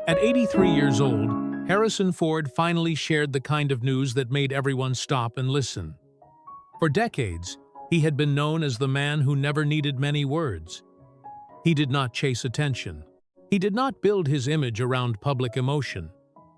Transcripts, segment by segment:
At 83 years old, Harrison Ford finally shared the kind of news that made everyone stop and listen. For decades, he had been known as the man who never needed many words. He did not chase attention. He did not build his image around public emotion.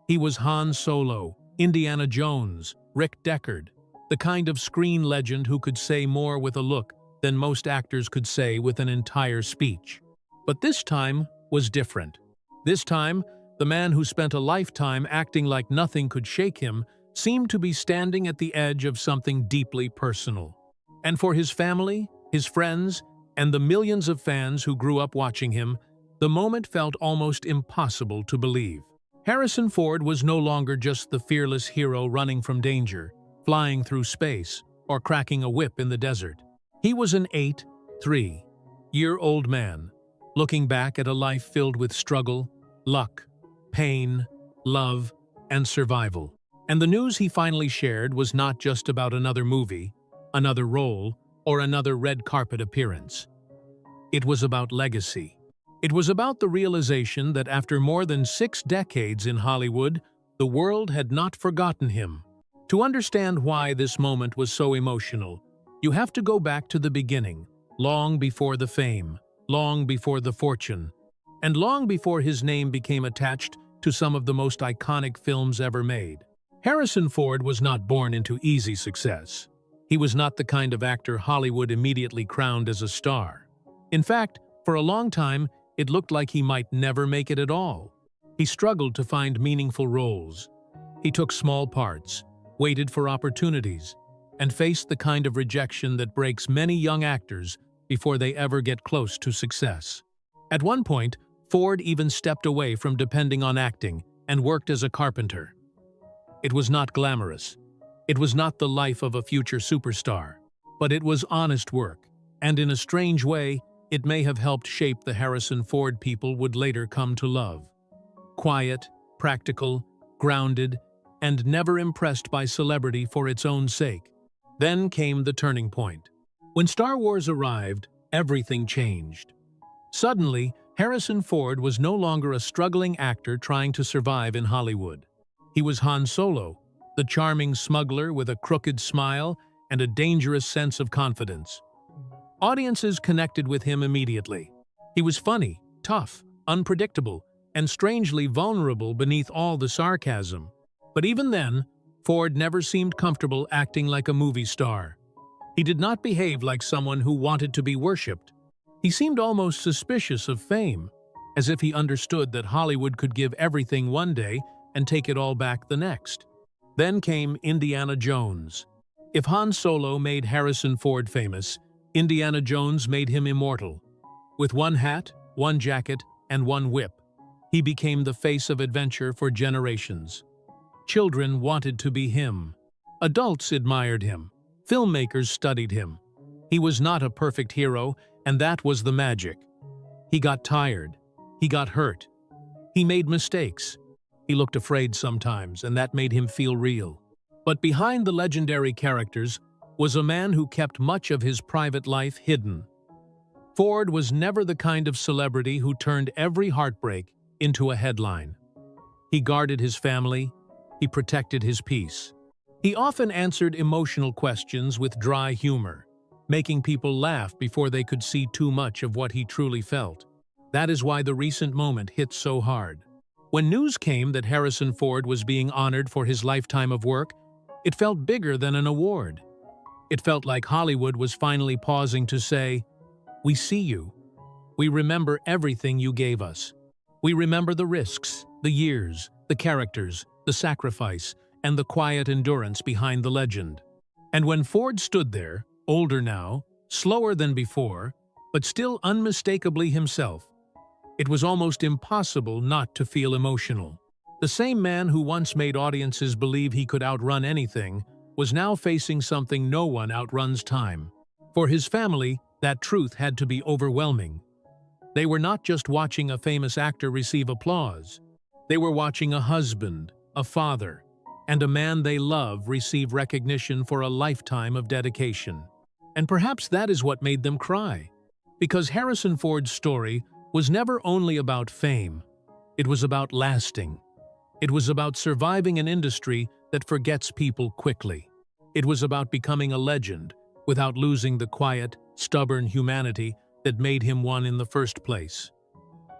He was Han Solo, Indiana Jones, Rick Deckard, the kind of screen legend who could say more with a look than most actors could say with an entire speech. But this time was different. This time, the man who spent a lifetime acting like nothing could shake him seemed to be standing at the edge of something deeply personal. And for his family, his friends, and the millions of fans who grew up watching him, the moment felt almost impossible to believe. Harrison Ford was no longer just the fearless hero running from danger, flying through space, or cracking a whip in the desert. He was an 83-year-old man, looking back at a life filled with struggle, luck, pain, love, and survival. And the news he finally shared was not just about another movie, another role, or another red carpet appearance. It was about legacy. It was about the realization that after more than 6 decades in Hollywood, the world had not forgotten him. To understand why this moment was so emotional, you have to go back to the beginning, long before the fame, long before the fortune, and long before his name became attached to some of the most iconic films ever made. Harrison Ford was not born into easy success. He was not the kind of actor Hollywood immediately crowned as a star. In fact, for a long time, it looked like he might never make it at all. He struggled to find meaningful roles. He took small parts, waited for opportunities, and faced the kind of rejection that breaks many young actors before they ever get close to success. At one point, Ford even stepped away from depending on acting and worked as a carpenter. It was not glamorous. It was not the life of a future superstar, but it was honest work, and in a strange way, it may have helped shape the Harrison Ford people would later come to love. Quiet, practical, grounded, and never impressed by celebrity for its own sake. Then came the turning point. When Star Wars arrived, everything changed. Suddenly, Harrison Ford was no longer a struggling actor trying to survive in Hollywood. He was Han Solo, the charming smuggler with a crooked smile and a dangerous sense of confidence. Audiences connected with him immediately. He was funny, tough, unpredictable, and strangely vulnerable beneath all the sarcasm. But even then, Ford never seemed comfortable acting like a movie star. He did not behave like someone who wanted to be worshipped. He seemed almost suspicious of fame, as if he understood that Hollywood could give everything one day and take it all back the next. Then came Indiana Jones. If Han Solo made Harrison Ford famous, Indiana Jones made him immortal. With one hat, one jacket, and one whip, he became the face of adventure for generations. Children wanted to be him. Adults admired him. Filmmakers studied him. He was not a perfect hero, and that was the magic. He got tired. He got hurt. He made mistakes. He looked afraid sometimes, and that made him feel real. But behind the legendary characters was a man who kept much of his private life hidden. Ford was never the kind of celebrity who turned every heartbreak into a headline. He guarded his family. He protected his peace. He often answered emotional questions with dry humor, making people laugh before they could see too much of what he truly felt. That is why the recent moment hit so hard. When news came that Harrison Ford was being honored for his lifetime of work, it felt bigger than an award. It felt like Hollywood was finally pausing to say, "We see you. We remember everything you gave us. We remember the risks, the years, the characters, the sacrifice, and the quiet endurance behind the legend." And when Ford stood there, older now, slower than before, but still unmistakably himself, it was almost impossible not to feel emotional. The same man who once made audiences believe he could outrun anything was now facing something no one outruns: time. For his family, that truth had to be overwhelming. They were not just watching a famous actor receive applause. They were watching a husband, a father, and a man they love receive recognition for a lifetime of dedication. And perhaps that is what made them cry. Because Harrison Ford's story was never only about fame. It was about lasting. It was about surviving an industry that forgets people quickly. It was about becoming a legend without losing the quiet, stubborn humanity that made him one in the first place.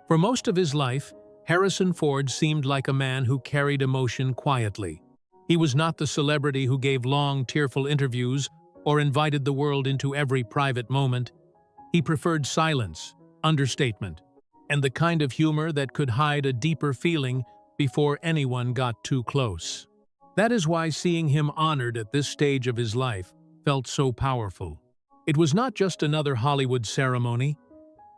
For most of his life, Harrison Ford seemed like a man who carried emotion quietly. He was not the celebrity who gave long, tearful interviews or invited the world into every private moment. He preferred silence, understatement, and the kind of humor that could hide a deeper feeling before anyone got too close. That is why seeing him honored at this stage of his life felt so powerful. It was not just another Hollywood ceremony.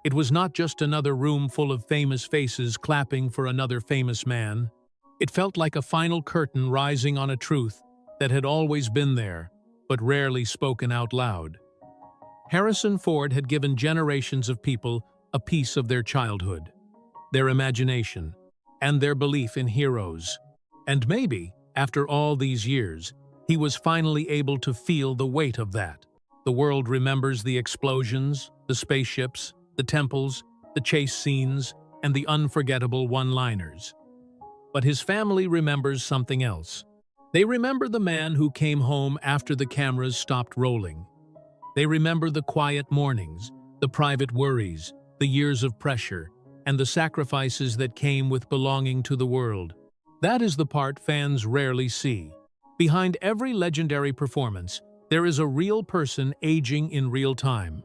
It was not just another room full of famous faces clapping for another famous man. It felt like a final curtain rising on a truth that had always been there, but rarely spoken out loud. Harrison Ford had given generations of people a piece of their childhood, their imagination, and their belief in heroes. And maybe, after all these years, he was finally able to feel the weight of that. The world remembers the explosions, the spaceships, the temples, the chase scenes, and the unforgettable one-liners. But his family remembers something else. They remember the man who came home after the cameras stopped rolling. They remember the quiet mornings, the private worries, the years of pressure, and the sacrifices that came with belonging to the world. That is the part fans rarely see. Behind every legendary performance, there is a real person aging in real time.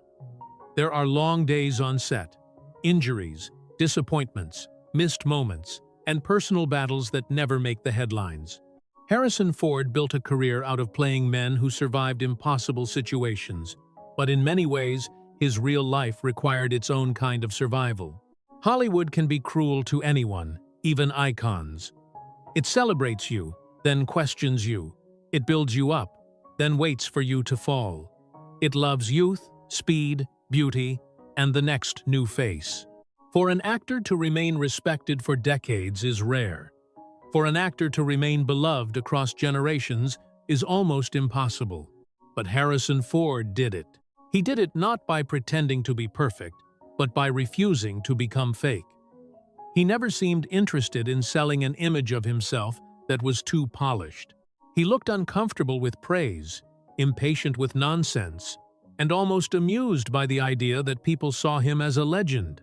There are long days on set, injuries, disappointments, missed moments, and personal battles that never make the headlines. Harrison Ford built a career out of playing men who survived impossible situations, but in many ways, his real life required its own kind of survival. Hollywood can be cruel to anyone, even icons. It celebrates you, then questions you. It builds you up, then waits for you to fall. It loves youth, speed, beauty, and the next new face. For an actor to remain respected for decades is rare. For an actor to remain beloved across generations is almost impossible. But Harrison Ford did it. He did it not by pretending to be perfect, but by refusing to become fake. He never seemed interested in selling an image of himself that was too polished. He looked uncomfortable with praise, impatient with nonsense, and almost amused by the idea that people saw him as a legend.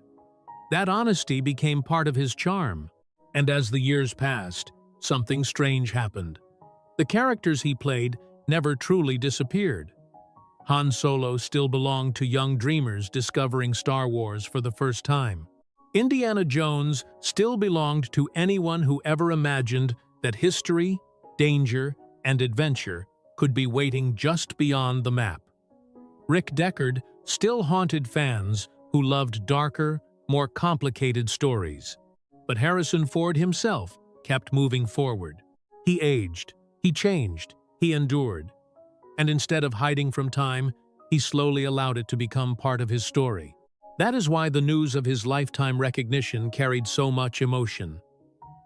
That honesty became part of his charm, and as the years passed, something strange happened. The characters he played never truly disappeared. Han Solo still belonged to young dreamers discovering Star Wars for the first time. Indiana Jones still belonged to anyone who ever imagined that history, danger, and adventure could be waiting just beyond the map. Rick Deckard still haunted fans who loved darker, more complicated stories. But Harrison Ford himself kept moving forward. He aged, he changed, he endured. And instead of hiding from time, he slowly allowed it to become part of his story. That is why the news of his lifetime recognition carried so much emotion.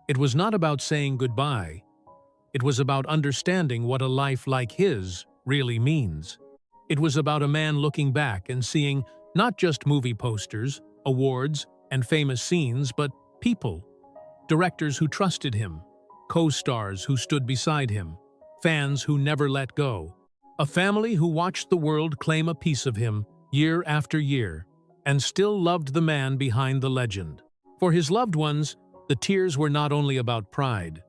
It was not about saying goodbye. It was about understanding what a life like his really means. It was about a man looking back and seeing not just movie posters, awards, and famous scenes, but people. Directors who trusted him, co-stars who stood beside him, fans who never let go. A family who watched the world claim a piece of him year after year, and still loved the man behind the legend. For his loved ones, the tears were not only about pride.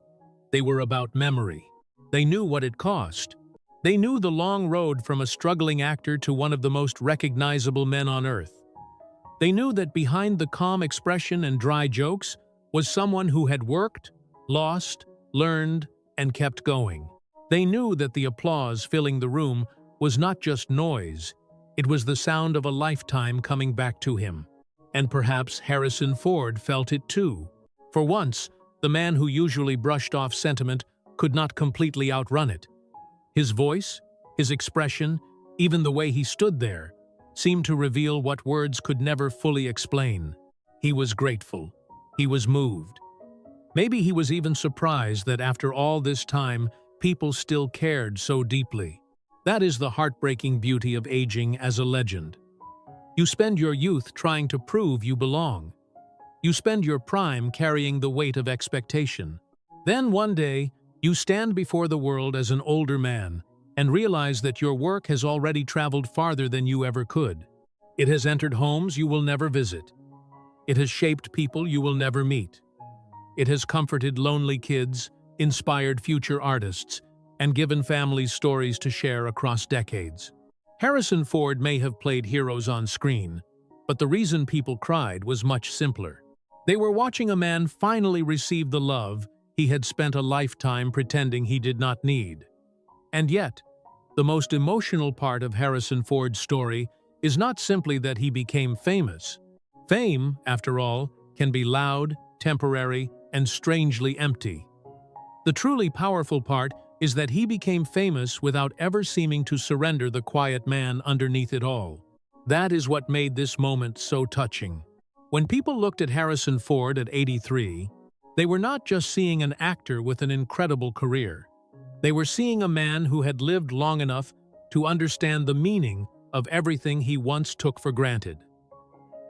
They were about memory. They knew what it cost. They knew the long road from a struggling actor to one of the most recognizable men on earth. They knew that behind the calm expression and dry jokes was someone who had worked, lost, learned, and kept going. They knew that the applause filling the room was not just noise. It was the sound of a lifetime coming back to him. And perhaps Harrison Ford felt it too. For once, the man who usually brushed off sentiment could not completely outrun it. His voice, his expression, even the way he stood there, seemed to reveal what words could never fully explain. He was grateful. He was moved. Maybe he was even surprised that after all this time, people still cared so deeply. That is the heartbreaking beauty of aging as a legend. You spend your youth trying to prove you belong. You spend your prime carrying the weight of expectation. Then one day, you stand before the world as an older man and realize that your work has already traveled farther than you ever could. It has entered homes you will never visit. It has shaped people you will never meet. It has comforted lonely kids, inspired future artists, and given families stories to share across decades. Harrison Ford may have played heroes on screen, but the reason people cried was much simpler. They were watching a man finally receive the love he had spent a lifetime pretending he did not need. And yet, the most emotional part of Harrison Ford's story is not simply that he became famous. Fame, after all, can be loud, temporary, and strangely empty. The truly powerful part is that he became famous without ever seeming to surrender the quiet man underneath it all. That is what made this moment so touching. When people looked at Harrison Ford at 83, they were not just seeing an actor with an incredible career. They were seeing a man who had lived long enough to understand the meaning of everything he once took for granted.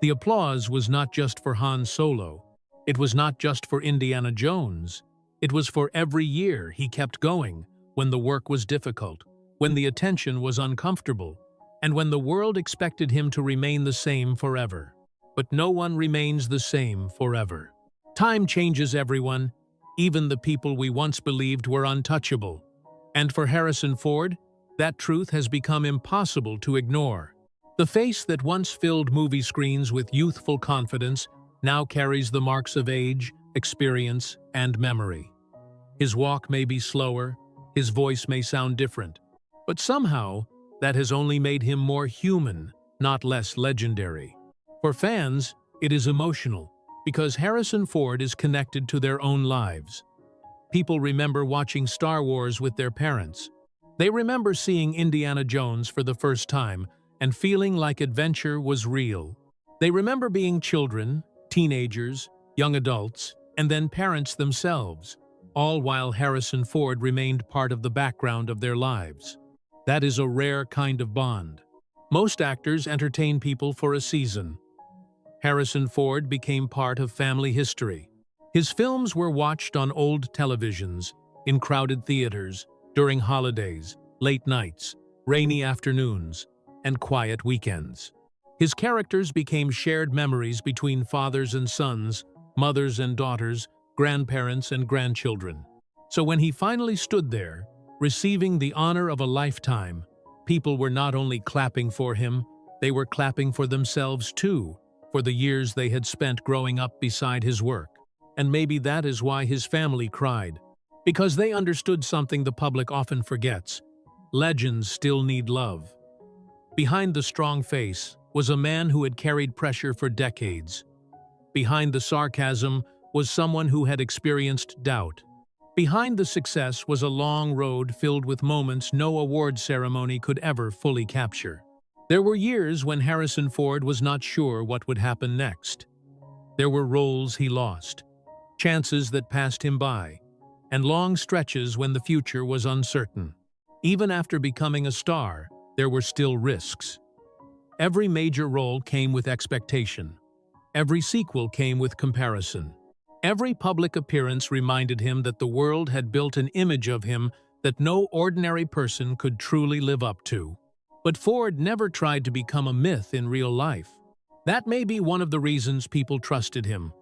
The applause was not just for Han Solo. It was not just for Indiana Jones. It was for every year he kept going, when the work was difficult, when the attention was uncomfortable, and when the world expected him to remain the same forever. But no one remains the same forever. Time changes everyone, even the people we once believed were untouchable. And for Harrison Ford, that truth has become impossible to ignore. The face that once filled movie screens with youthful confidence now carries the marks of age, experience, and memory. His walk may be slower, his voice may sound different, but somehow that has only made him more human, not less legendary. For fans, it is emotional, because Harrison Ford is connected to their own lives. People remember watching Star Wars with their parents. They remember seeing Indiana Jones for the first time and feeling like adventure was real. They remember being children, teenagers, young adults, and then parents themselves, all while Harrison Ford remained part of the background of their lives. That is a rare kind of bond. Most actors entertain people for a season. Harrison Ford became part of family history. His films were watched on old televisions, in crowded theaters, during holidays, late nights, rainy afternoons, and quiet weekends. His characters became shared memories between fathers and sons, mothers and daughters, grandparents and grandchildren. So when he finally stood there, receiving the honor of a lifetime, people were not only clapping for him, they were clapping for themselves too, for the years they had spent growing up beside his work. And maybe that is why his family cried, because they understood something the public often forgets. Legends still need love. Behind the strong face was a man who had carried pressure for decades. Behind the sarcasm was someone who had experienced doubt. Behind the success was a long road filled with moments no award ceremony could ever fully capture. There were years when Harrison Ford was not sure what would happen next. There were roles he lost, chances that passed him by, and long stretches when the future was uncertain. Even after becoming a star, there were still risks. Every major role came with expectation. Every sequel came with comparison. Every public appearance reminded him that the world had built an image of him that no ordinary person could truly live up to. But Ford never tried to become a myth in real life. That may be one of the reasons people trusted him.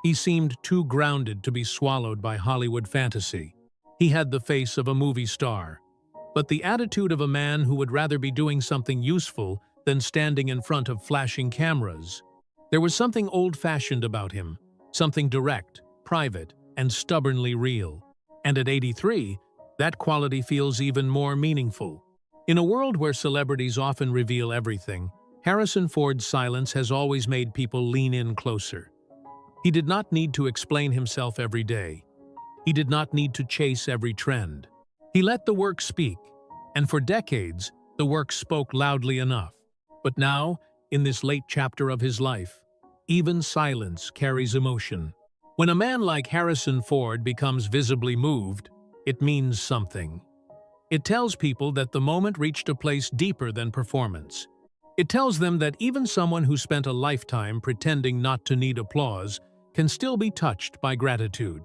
He seemed too grounded to be swallowed by Hollywood fantasy. He had the face of a movie star, but the attitude of a man who would rather be doing something useful than standing in front of flashing cameras. There was something old-fashioned about him, something direct, private, and stubbornly real. And at 83, that quality feels even more meaningful. In a world where celebrities often reveal everything, Harrison Ford's silence has always made people lean in closer. He did not need to explain himself every day. He did not need to chase every trend. He let the work speak, and for decades, the work spoke loudly enough. But now, in this late chapter of his life, even silence carries emotion. When a man like Harrison Ford becomes visibly moved, it means something. It tells people that the moment reached a place deeper than performance. It tells them that even someone who spent a lifetime pretending not to need applause can still be touched by gratitude.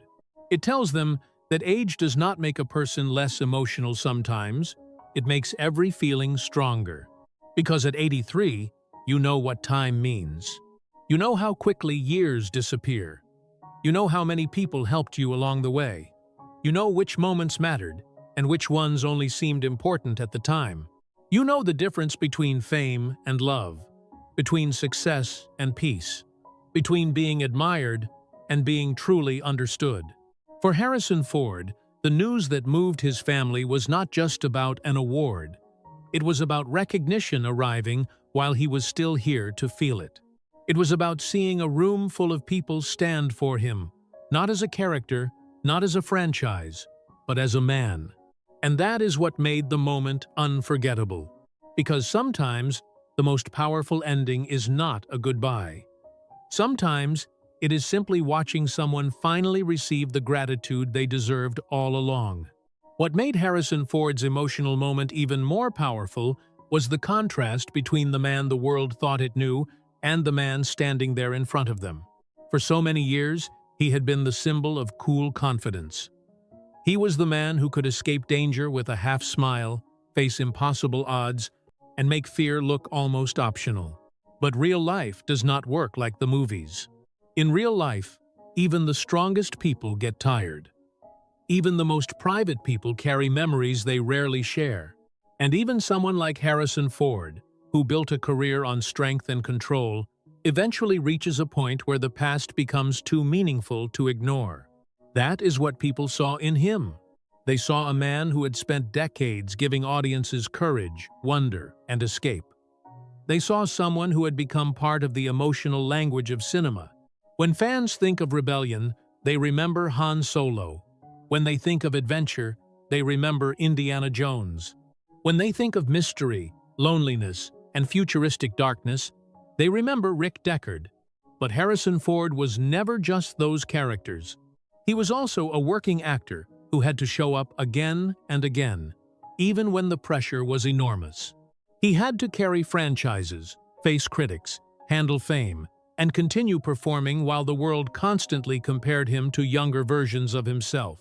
It tells them that age does not make a person less emotional sometimes, it makes every feeling stronger. Because at 83, you know what time means. You know how quickly years disappear. You know how many people helped you along the way. You know which moments mattered and which ones only seemed important at the time. You know the difference between fame and love, between success and peace, between being admired and being truly understood. For Harrison Ford, the news that moved his family was not just about an award. It was about recognition arriving while he was still here to feel it. It was about seeing a room full of people stand for him, not as a character, not as a franchise, but as a man. And that is what made the moment unforgettable. Because sometimes, the most powerful ending is not a goodbye. Sometimes, it is simply watching someone finally receive the gratitude they deserved all along. What made Harrison Ford's emotional moment even more powerful was the contrast between the man the world thought it knew and the man standing there in front of them. For so many years, he had been the symbol of cool confidence. He was the man who could escape danger with a half smile, face impossible odds, and make fear look almost optional. But real life does not work like the movies. In real life, even the strongest people get tired. Even the most private people carry memories they rarely share. And even someone like Harrison Ford, who built a career on strength and control, eventually reaches a point where the past becomes too meaningful to ignore. That is what people saw in him. They saw a man who had spent decades giving audiences courage, wonder, and escape. They saw someone who had become part of the emotional language of cinema. When fans think of rebellion, they remember Han Solo. When they think of adventure, they remember Indiana Jones. When they think of mystery, loneliness, and futuristic darkness, they remember Rick Deckard. But Harrison Ford was never just those characters. He was also a working actor who had to show up again and again, even when the pressure was enormous. He had to carry franchises, face critics, handle fame, and continue performing while the world constantly compared him to younger versions of himself.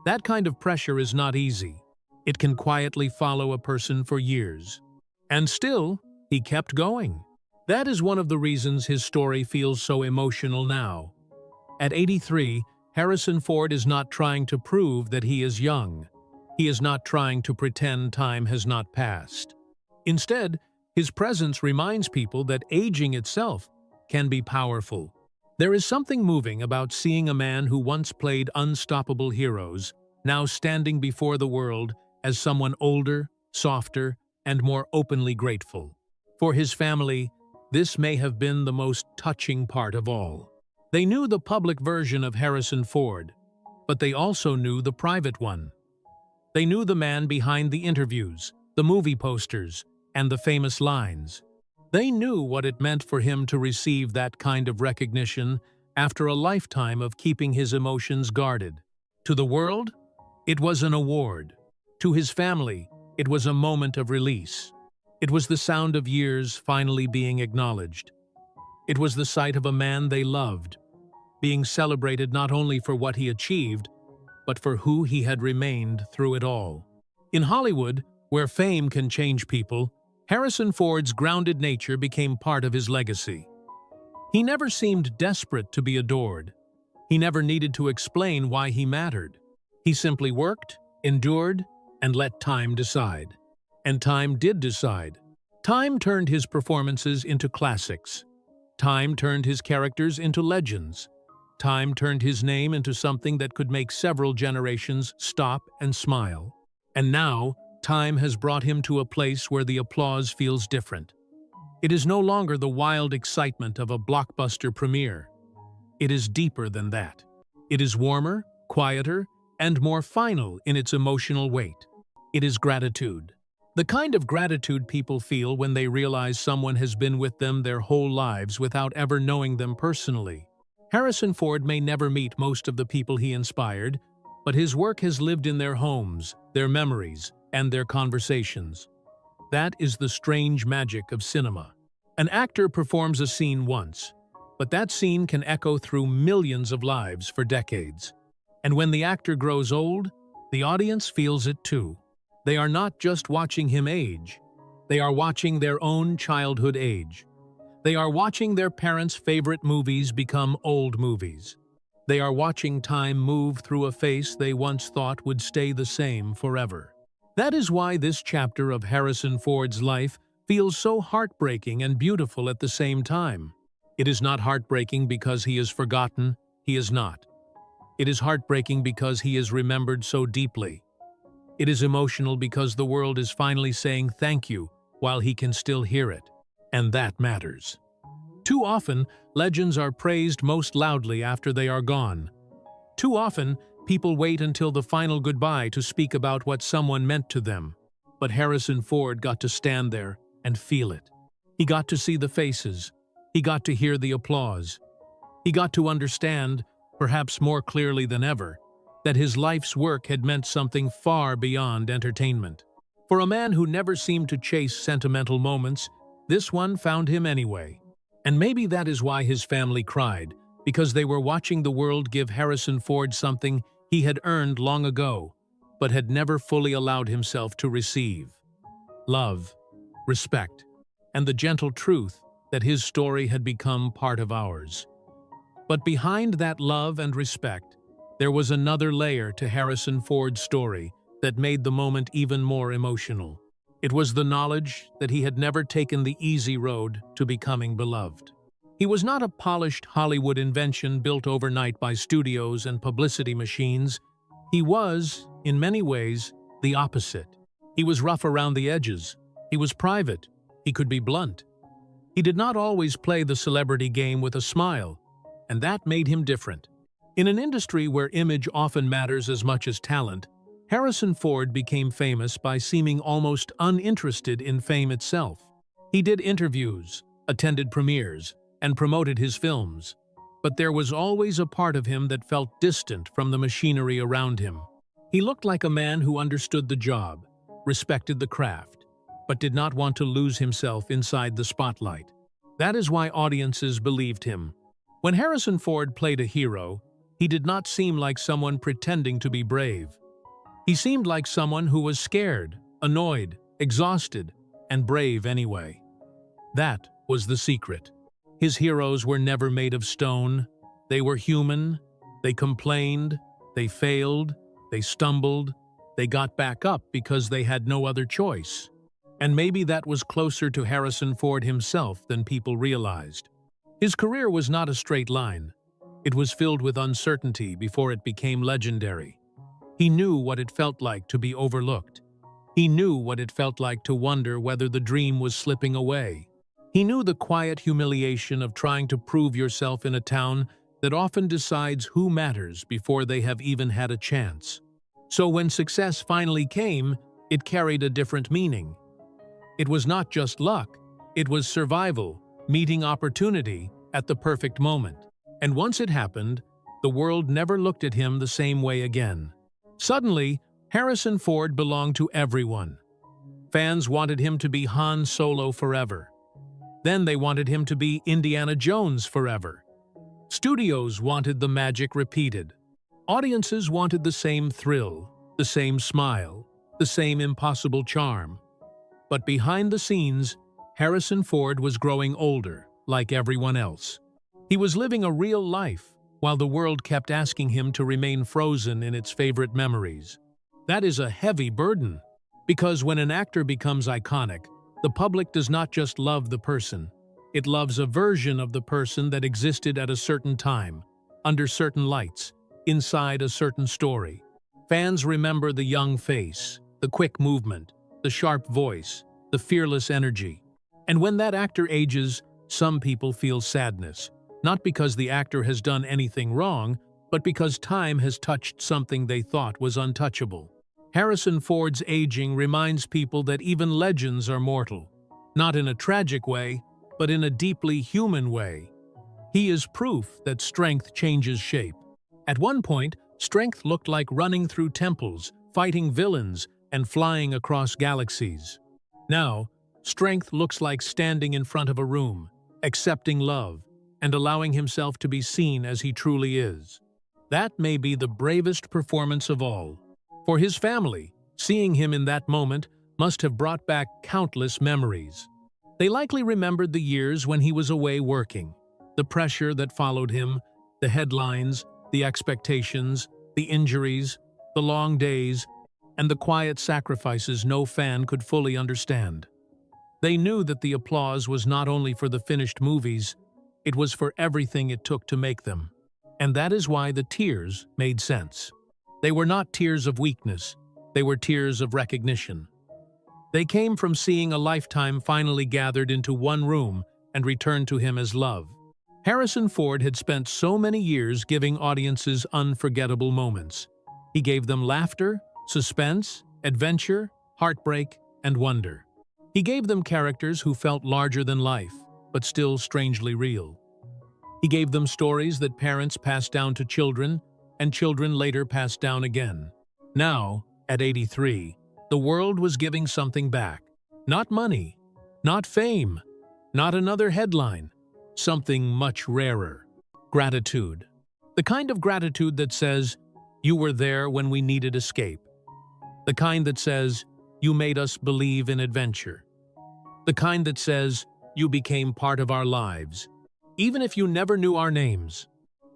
That kind of pressure is not easy. It can quietly follow a person for years. And still, he kept going. That is one of the reasons his story feels so emotional now. At 83, Harrison Ford is not trying to prove that he is young. He is not trying to pretend time has not passed. Instead, his presence reminds people that aging itself can be powerful. There is something moving about seeing a man who once played unstoppable heroes, now standing before the world as someone older, softer, and more openly grateful. For his family, this may have been the most touching part of all. They knew the public version of Harrison Ford, but they also knew the private one. They knew the man behind the interviews, the movie posters, and the famous lines. They knew what it meant for him to receive that kind of recognition after a lifetime of keeping his emotions guarded. To the world, it was an award. To his family, it was a moment of release. It was the sound of years finally being acknowledged. It was the sight of a man they loved, being celebrated not only for what he achieved, but for who he had remained through it all. In Hollywood, where fame can change people, Harrison Ford's grounded nature became part of his legacy. He never seemed desperate to be adored. He never needed to explain why he mattered. He simply worked, endured, and let time decide. And time did decide. Time turned his performances into classics. Time turned his characters into legends. Time turned his name into something that could make several generations stop and smile. And now, time has brought him to a place where the applause feels different. It is no longer the wild excitement of a blockbuster premiere. It is deeper than that. It is warmer, quieter, and more final in its emotional weight. It is gratitude. The kind of gratitude people feel when they realize someone has been with them their whole lives without ever knowing them personally. Harrison Ford may never meet most of the people he inspired, but his work has lived in their homes, their memories, and their conversations. That is the strange magic of cinema. An actor performs a scene once, but that scene can echo through millions of lives for decades. And when the actor grows old, the audience feels it too. They are not just watching him age. They are watching their own childhood age. They are watching their parents' favorite movies become old movies. They are watching time move through a face they once thought would stay the same forever. That is why this chapter of Harrison Ford's life feels so heartbreaking and beautiful at the same time. It is not heartbreaking because he is forgotten. He is not. It is heartbreaking because he is remembered so deeply. It is emotional because the world is finally saying thank you while he can still hear it. And that matters. Too often, legends are praised most loudly after they are gone. Too often, people wait until the final goodbye to speak about what someone meant to them. But Harrison Ford got to stand there and feel it. He got to see the faces. He got to hear the applause. He got to understand, perhaps more clearly than ever, that his life's work had meant something far beyond entertainment. For a man who never seemed to chase sentimental moments, this one found him anyway. And maybe that is why his family cried, because they were watching the world give Harrison Ford something he had earned long ago, but had never fully allowed himself to receive. Love, respect, and the gentle truth that his story had become part of ours. But behind that love and respect, there was another layer to Harrison Ford's story that made the moment even more emotional. It was the knowledge that he had never taken the easy road to becoming beloved. He was not a polished Hollywood invention built overnight by studios and publicity machines. He was, in many ways, the opposite. He was rough around the edges. He was private. He could be blunt. He did not always play the celebrity game with a smile, and that made him different. In an industry where image often matters as much as talent, Harrison Ford became famous by seeming almost uninterested in fame itself. He did interviews, attended premieres, and promoted his films, but there was always a part of him that felt distant from the machinery around him. He looked like a man who understood the job, respected the craft, but did not want to lose himself inside the spotlight. That is why audiences believed him. When Harrison Ford played a hero, he did not seem like someone pretending to be brave. He seemed like someone who was scared, annoyed, exhausted, and brave anyway. That was the secret. His heroes were never made of stone. They were human. They complained. They failed. They stumbled. They got back up because they had no other choice. And maybe that was closer to Harrison Ford himself than people realized. His career was not a straight line. It was filled with uncertainty before it became legendary. He knew what it felt like to be overlooked. He knew what it felt like to wonder whether the dream was slipping away. He knew the quiet humiliation of trying to prove yourself in a town that often decides who matters before they have even had a chance. So when success finally came, it carried a different meaning. It was not just luck, it was survival, meeting opportunity at the perfect moment. And once it happened, the world never looked at him the same way again. Suddenly, Harrison Ford belonged to everyone. Fans wanted him to be Han Solo forever. Then they wanted him to be Indiana Jones forever. Studios wanted the magic repeated. Audiences wanted the same thrill, the same smile, the same impossible charm. But behind the scenes, Harrison Ford was growing older, like everyone else. He was living a real life, while the world kept asking him to remain frozen in its favorite memories. That is a heavy burden, because when an actor becomes iconic, the public does not just love the person. It loves a version of the person that existed at a certain time, under certain lights, inside a certain story. Fans remember the young face, the quick movement, the sharp voice, the fearless energy. And when that actor ages, some people feel sadness, not because the actor has done anything wrong, but because time has touched something they thought was untouchable. Harrison Ford's aging reminds people that even legends are mortal, not in a tragic way, but in a deeply human way. He is proof that strength changes shape. At one point, strength looked like running through temples, fighting villains, and flying across galaxies. Now, strength looks like standing in front of a room, accepting love, and allowing himself to be seen as he truly is. That may be the bravest performance of all. For his family, seeing him in that moment must have brought back countless memories. They likely remembered the years when he was away working, the pressure that followed him, the headlines, the expectations, the injuries, the long days, and the quiet sacrifices no fan could fully understand. They knew that the applause was not only for the finished movies, it was for everything it took to make them. And that is why the tears made sense. They were not tears of weakness, they were tears of recognition. They came from seeing a lifetime finally gathered into one room and returned to him as love. Harrison Ford had spent so many years giving audiences unforgettable moments. He gave them laughter, suspense, adventure, heartbreak, and wonder. He gave them characters who felt larger than life, but still strangely real. He gave them stories that parents passed down to children, and children later passed down again. Now, at 83, the world was giving something back. Not money, not fame, not another headline. Something much rarer. Gratitude. The kind of gratitude that says, "You were there when we needed escape." The kind that says, "You made us believe in adventure." The kind that says, "You became part of our lives, even if you never knew our names."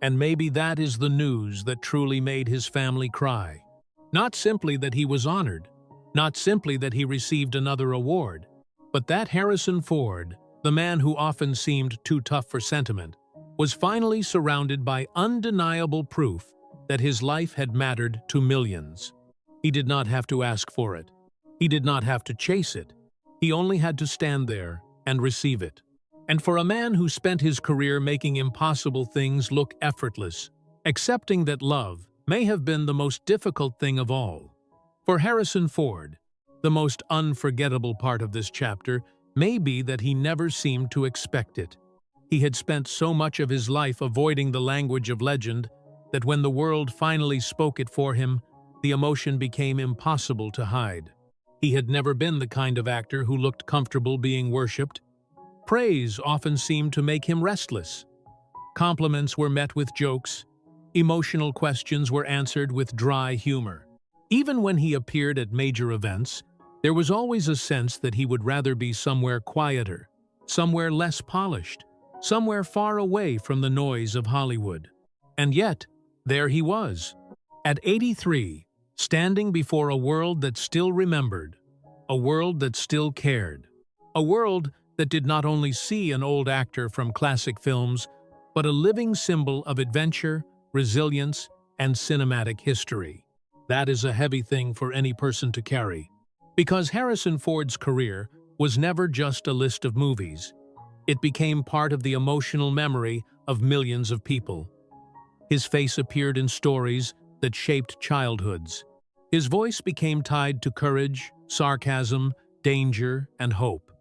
And maybe that is the news that truly made his family cry. Not simply that he was honored, not simply that he received another award, but that Harrison Ford, the man who often seemed too tough for sentiment, was finally surrounded by undeniable proof that his life had mattered to millions. He did not have to ask for it. He did not have to chase it. He only had to stand there and receive it. And for a man who spent his career making impossible things look effortless, accepting that love may have been the most difficult thing of all. For Harrison Ford, the most unforgettable part of this chapter may be that he never seemed to expect it. He had spent so much of his life avoiding the language of legend that when the world finally spoke it for him, the emotion became impossible to hide. He had never been the kind of actor who looked comfortable being worshipped. Praise often seemed to make him restless. Compliments were met with jokes. Emotional questions were answered with dry humor. Even when he appeared at major events, there was always a sense that he would rather be somewhere quieter, somewhere less polished, somewhere far away from the noise of Hollywood. And yet, there he was, at 83, standing before a world that still remembered, a world that still cared, a world that did not only see an old actor from classic films, but a living symbol of adventure, resilience, and cinematic history. That is a heavy thing for any person to carry. Because Harrison Ford's career was never just a list of movies. It became part of the emotional memory of millions of people. His face appeared in stories that shaped childhoods. His voice became tied to courage, sarcasm, danger, and hope.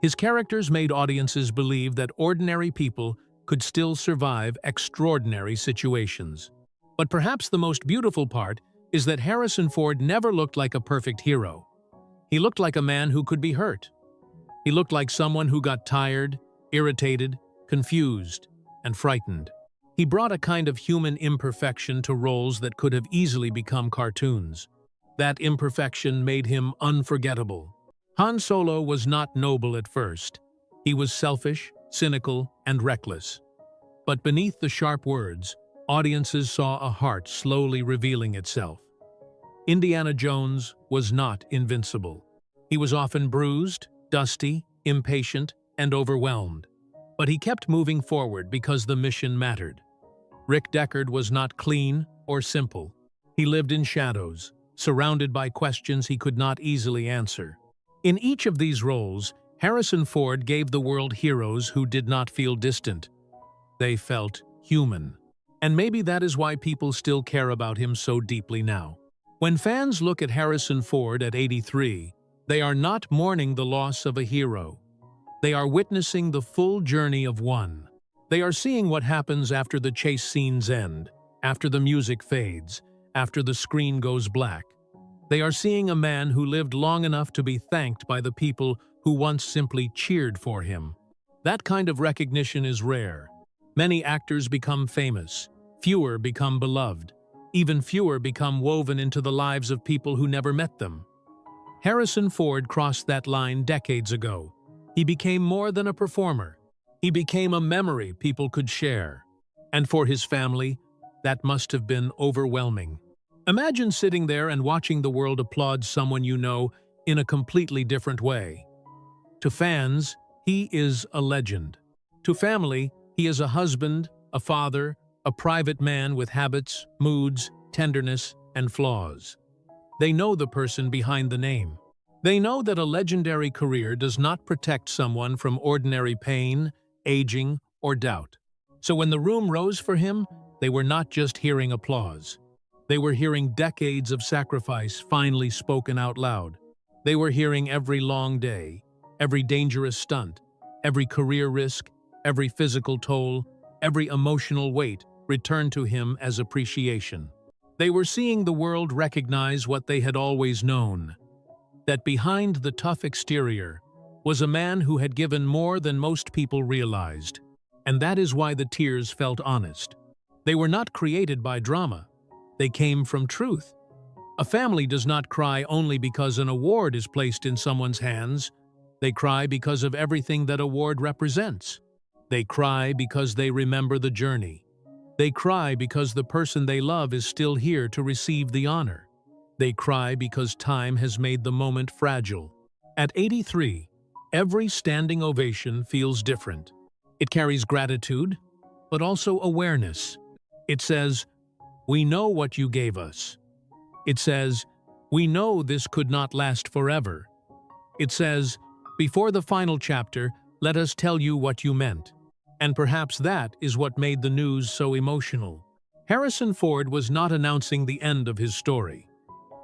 His characters made audiences believe that ordinary people could still survive extraordinary situations. But perhaps the most beautiful part is that Harrison Ford never looked like a perfect hero. He looked like a man who could be hurt. He looked like someone who got tired, irritated, confused, and frightened. He brought a kind of human imperfection to roles that could have easily become cartoons. That imperfection made him unforgettable. Han Solo was not noble at first. He was selfish, cynical, and reckless. But beneath the sharp words, audiences saw a heart slowly revealing itself. Indiana Jones was not invincible. He was often bruised, dusty, impatient, and overwhelmed. But he kept moving forward because the mission mattered. Rick Deckard was not clean or simple. He lived in shadows, surrounded by questions he could not easily answer. In each of these roles, Harrison Ford gave the world heroes who did not feel distant. They felt human. And maybe that is why people still care about him so deeply now. When fans look at Harrison Ford at 83, they are not mourning the loss of a hero. They are witnessing the full journey of one. They are seeing what happens after the chase scenes end, after the music fades, after the screen goes black. They are seeing a man who lived long enough to be thanked by the people who once simply cheered for him. That kind of recognition is rare. Many actors become famous. Fewer become beloved. Even fewer become woven into the lives of people who never met them. Harrison Ford crossed that line decades ago. He became more than a performer. He became a memory people could share. And for his family, that must have been overwhelming. Imagine sitting there and watching the world applaud someone you know in a completely different way. To fans, he is a legend. To family, he is a husband, a father, a private man with habits, moods, tenderness, and flaws. They know the person behind the name. They know that a legendary career does not protect someone from ordinary pain, aging, or doubt. So when the room rose for him, they were not just hearing applause. They were hearing decades of sacrifice finally spoken out loud. They were hearing every long day, every dangerous stunt, every career risk, every physical toll, every emotional weight returned to him as appreciation. They were seeing the world recognize what they had always known, that behind the tough exterior was a man who had given more than most people realized. And that is why the tears felt honest. They were not created by drama. They came from truth. A family does not cry only because an award is placed in someone's hands. They cry because of everything that award represents. They cry because they remember the journey. They cry because the person they love is still here to receive the honor. They cry because time has made the moment fragile. At 83, every standing ovation feels different. It carries gratitude, but also awareness. It says, "We know what you gave us." It says, "We know this could not last forever." It says, "Before the final chapter, let us tell you what you meant." And perhaps that is what made the news so emotional. Harrison Ford was not announcing the end of his story.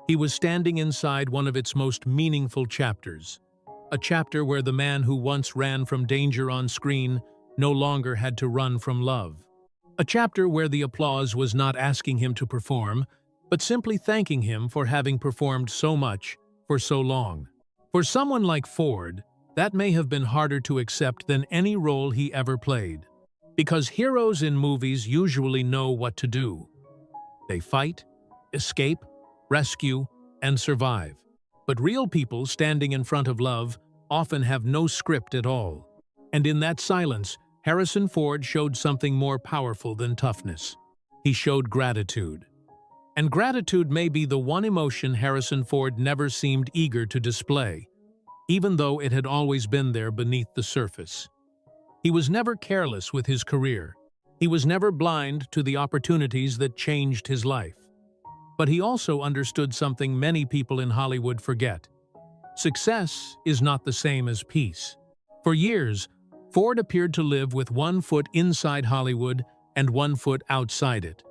He was standing inside one of its most meaningful chapters. A chapter where the man who once ran from danger on screen no longer had to run from love. A chapter where the applause was not asking him to perform, but simply thanking him for having performed so much for so long. For someone like Ford, that may have been harder to accept than any role he ever played. Because heroes in movies usually know what to do. They fight, escape, rescue, and survive. But real people standing in front of love often have no script at all. And in that silence, Harrison Ford showed something more powerful than toughness. He showed gratitude. And gratitude may be the one emotion Harrison Ford never seemed eager to display, even though it had always been there beneath the surface. He was never careless with his career. He was never blind to the opportunities that changed his life. But he also understood something many people in Hollywood forget. Success is not the same as peace. For years, Ford appeared to live with one foot inside Hollywood and one foot outside it.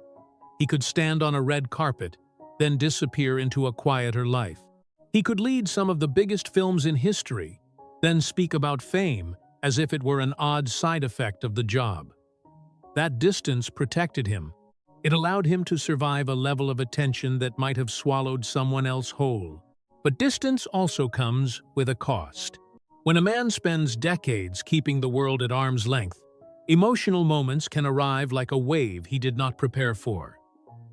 He could stand on a red carpet, then disappear into a quieter life. He could lead some of the biggest films in history, then speak about fame as if it were an odd side effect of the job. That distance protected him. It allowed him to survive a level of attention that might have swallowed someone else whole. But distance also comes with a cost. When a man spends decades keeping the world at arm's length, emotional moments can arrive like a wave he did not prepare for.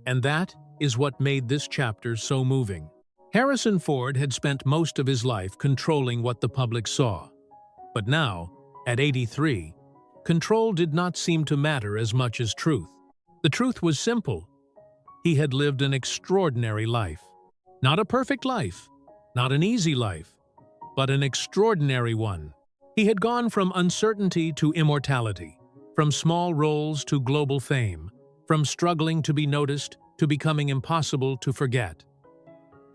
And that is what made this chapter so moving. Harrison Ford had spent most of his life controlling what the public saw. But now, at 83, control did not seem to matter as much as truth. The truth was simple. He had lived an extraordinary life. Not a perfect life, not an easy life, but an extraordinary one. He had gone from uncertainty to immortality, from small roles to global fame, from struggling to be noticed to becoming impossible to forget.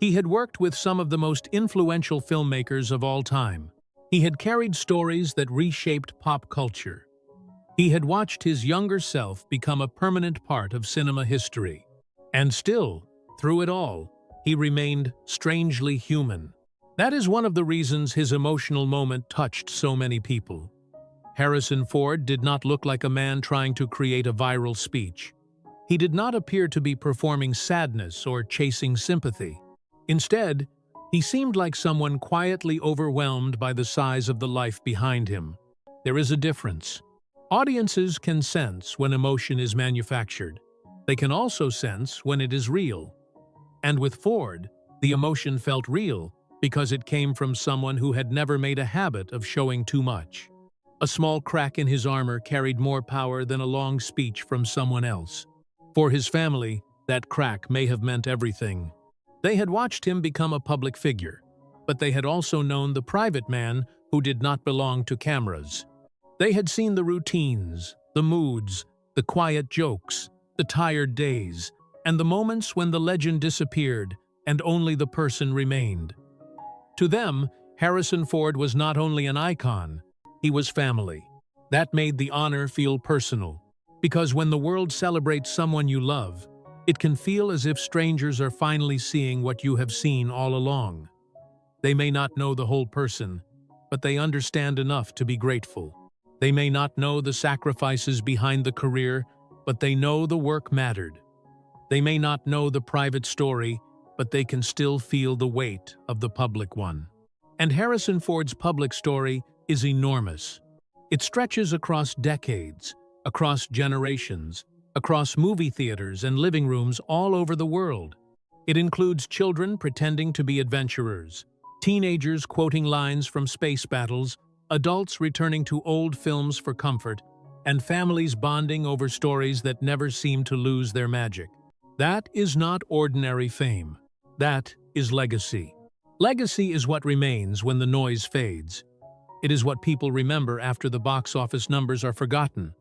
He had worked with some of the most influential filmmakers of all time. He had carried stories that reshaped pop culture. He had watched his younger self become a permanent part of cinema history. And still, through it all, he remained strangely human. That is one of the reasons his emotional moment touched so many people. Harrison Ford did not look like a man trying to create a viral speech. He did not appear to be performing sadness or chasing sympathy. Instead, he seemed like someone quietly overwhelmed by the size of the life behind him. There is a difference. Audiences can sense when emotion is manufactured. They can also sense when it is real. And with Ford, the emotion felt real because it came from someone who had never made a habit of showing too much. A small crack in his armor carried more power than a long speech from someone else. For his family, that crack may have meant everything. They had watched him become a public figure, but they had also known the private man who did not belong to cameras. They had seen the routines, the moods, the quiet jokes, the tired days, and the moments when the legend disappeared and only the person remained. To them, Harrison Ford was not only an icon, he was family. That made the honor feel personal, because when the world celebrates someone you love, it can feel as if strangers are finally seeing what you have seen all along. They may not know the whole person, but they understand enough to be grateful. They may not know the sacrifices behind the career, but they know the work mattered. They may not know the private story, but they can still feel the weight of the public one. And Harrison Ford's public story is enormous. It stretches across decades, across generations, across movie theaters and living rooms all over the world. It includes children pretending to be adventurers, teenagers quoting lines from space battles, adults returning to old films for comfort, and families bonding over stories that never seem to lose their magic. That is not ordinary fame. That is legacy. Legacy is what remains when the noise fades. It is what people remember after the box office numbers are forgotten.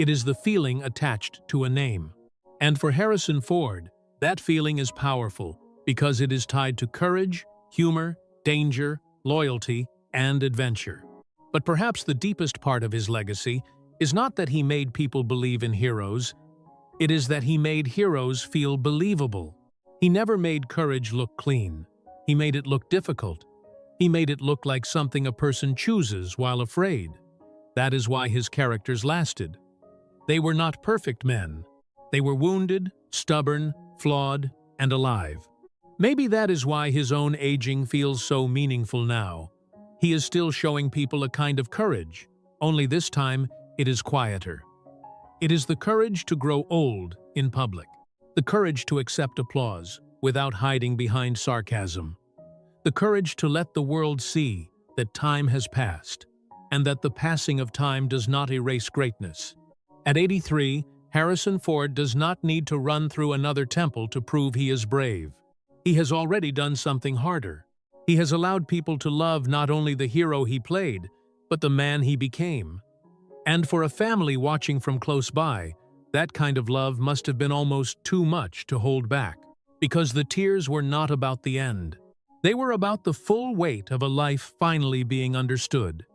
It is the feeling attached to a name. And for Harrison Ford, that feeling is powerful because it is tied to courage, humor, danger, loyalty, and adventure. But perhaps the deepest part of his legacy is not that he made people believe in heroes. It is that he made heroes feel believable. He never made courage look clean. He made it look difficult. He made it look like something a person chooses while afraid. That is why his characters lasted. They were not perfect men. They were wounded, stubborn, flawed, and alive. Maybe that is why his own aging feels so meaningful now. He is still showing people a kind of courage, only this time it is quieter. It is the courage to grow old in public, the courage to accept applause without hiding behind sarcasm, the courage to let the world see that time has passed and that the passing of time does not erase greatness. At 83, Harrison Ford does not need to run through another temple to prove he is brave. He has already done something harder. He has allowed people to love not only the hero he played, but the man he became. And for a family watching from close by, that kind of love must have been almost too much to hold back, because the tears were not about the end. They were about the full weight of a life finally being understood.